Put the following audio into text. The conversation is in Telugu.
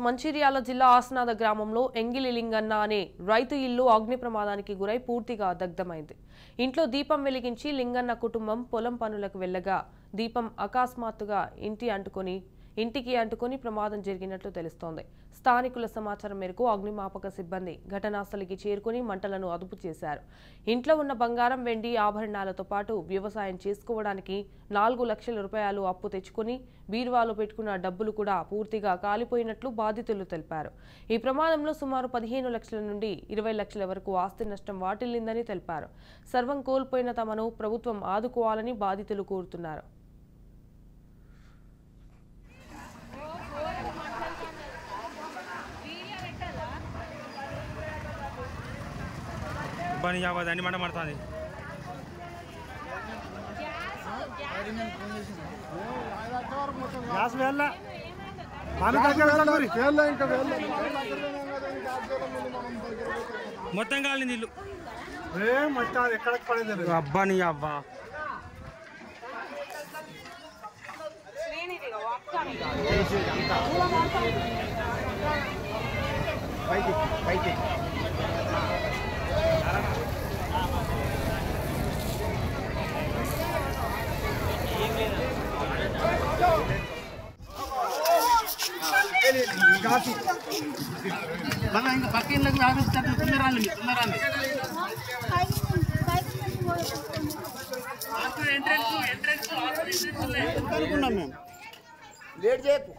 మంచిర్యాల జిల్లా ఆసనాద గ్రామంలో ఎంగిలి లింగన్న అనే రైతు ఇల్లు అగ్ని ప్రమాదానికి గురై పూర్తిగా దగ్ధమైంది. ఇంట్లో దీపం వెలిగించి లింగన్న కుటుంబం పొలం పనులకు వెళ్లగా దీపం అకస్మాత్తుగా ఇంటికి అంటుకొని ప్రమాదం జరిగినట్లు తెలుస్తోంది. స్థానికుల సమాచారం మేరకు అగ్నిమాపక సిబ్బంది ఘటనాస్థలికి చేరుకుని మంటలను అదుపు చేశారు. ఇంట్లో ఉన్న బంగారం, వెండి, ఆభరణాలతో పాటు వ్యవసాయం చేసుకోవడానికి 4 లక్షల రూపాయలు అప్పు తెచ్చుకుని బీరువాలో పెట్టుకున్న డబ్బులు కూడా పూర్తిగా కాలిపోయినట్లు బాధితులు తెలిపారు. ఈ ప్రమాదంలో సుమారు 15 లక్షల నుండి 20 లక్షల వరకు ఆస్తి నష్టం వాటిల్లిందని తెలిపారు. సర్వం కోల్పోయిన తమను ప్రభుత్వం ఆదుకోవాలని బాధితులు కోరుతున్నారు. అన్ని మంట పడుతుంది. మొత్తం కాలింది ఇల్లు. ఎక్కడ పడేది అబ్బా నీ అబ్బా. ఇంకా పక్కకి ఆపిస్తారు. తొందరండి ఎంట్రెన్స్ అనుకున్నాం మేము. లేట్ చేయకు.